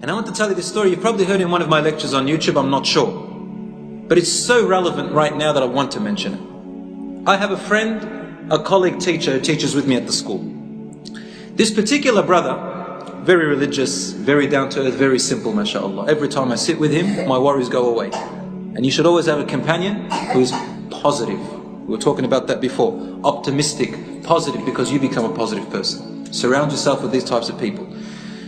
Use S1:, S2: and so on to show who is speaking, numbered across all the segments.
S1: And I want to tell you this story. You've probably heard it in one of my lectures on YouTube, I'm not sure. But it's so relevant right now that I want to mention it. I have a friend, a colleague teacher who teaches with me at the school. This particular brother, very religious, very down to earth, very simple, mashallah. Every time I sit with him, my worries go away. And you should always have a companion who is positive. We were talking about that before. Optimistic, positive, because you become a positive person. Surround yourself with these types of people.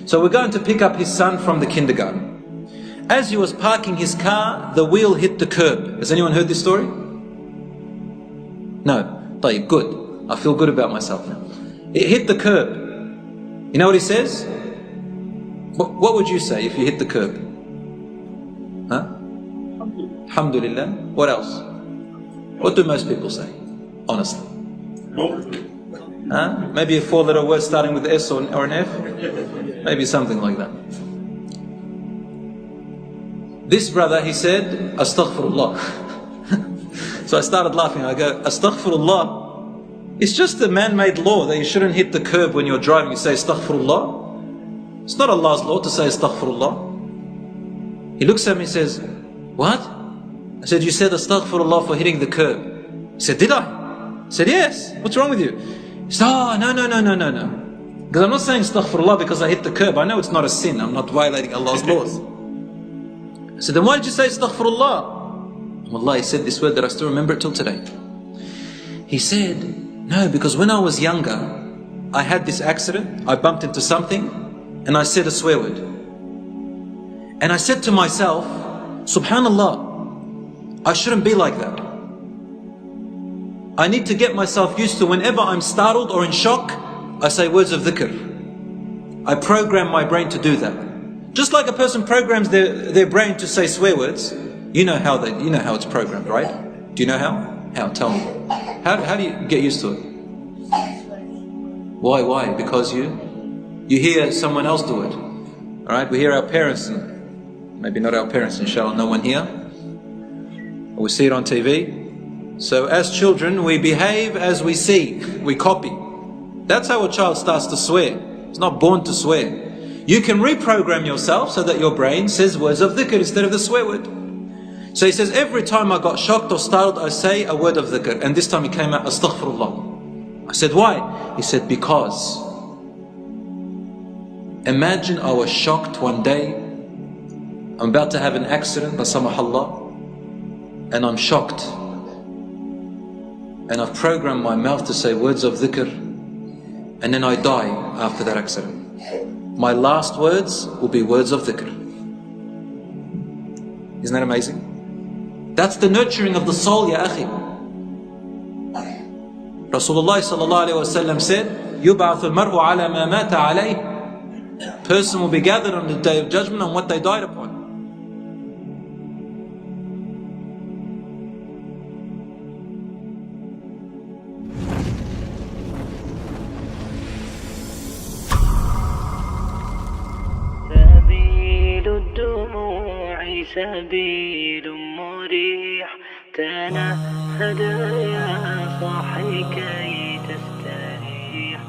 S1: So we're going to pick up his son from the kindergarten. As he was parking his car, the wheel hit the curb. Has anyone heard this story? No. Tayyib, good. I feel good about myself now. It hit the curb. You know what he says? What would you say if you hit the curb? Huh? Alhamdulillah. What else? What do most people say? Honestly. Huh? Maybe a four-letter word starting with S or an F? Maybe something like that. This brother, he said, Astaghfirullah. So I started laughing. I go, Astaghfirullah. It's just a man-made law that you shouldn't hit the curb when you're driving. You say Astaghfirullah. It's not Allah's law to say Astaghfirullah. He looks at me and says, what? I said, you said Astaghfirullah for hitting the curb. He said, did I? I said, yes. What's wrong with you? He said, oh, no. Because I'm not saying Astaghfirullah because I hit the curb. I know it's not a sin. I'm not violating Allah's laws. I said, then why did you say Astaghfirullah? Wallah, he said this word that I still remember it till today. He said, no, because when I was younger, I had this accident. I bumped into something and I said a swear word. And I said to myself, Subhanallah, I shouldn't be like that. I need to get myself used to whenever I'm startled or in shock, I say words of dhikr. I program my brain to do that. Just like a person programs their brain to say swear words, you know how it's programmed, right? Do you know how? How? Tell me. How do you get used to it? Why? Because you hear someone else do it. Alright, we hear our parents, maybe not our parents, inshallah, no one here. Or we see it on TV. So as children, we behave as we see, we copy. That's how a child starts to swear. It's not born to swear. You can reprogram yourself so that your brain says words of dhikr instead of the swear word. So he says, every time I got shocked or startled, I say a word of dhikr. And this time he came out, Astaghfirullah. I said, why? He said, because. Imagine I was shocked one day. I'm about to have an accident, la samahallah. And I'm shocked. And I've programmed my mouth to say words of dhikr. And then I die after that accident. My last words will be words of dhikr. Isn't that amazing? That's the nurturing of the soul, ya akhi. Rasulullah sallallahu alayhi wa sallam said, يُبْعَثُ الْمَرْءُ عَلَى مَا مَاتَ عَلَيْهِ. Person will be gathered on the day of judgment on what they died upon.
S2: سبيل مريح تنهد يا صاحي كي تستريح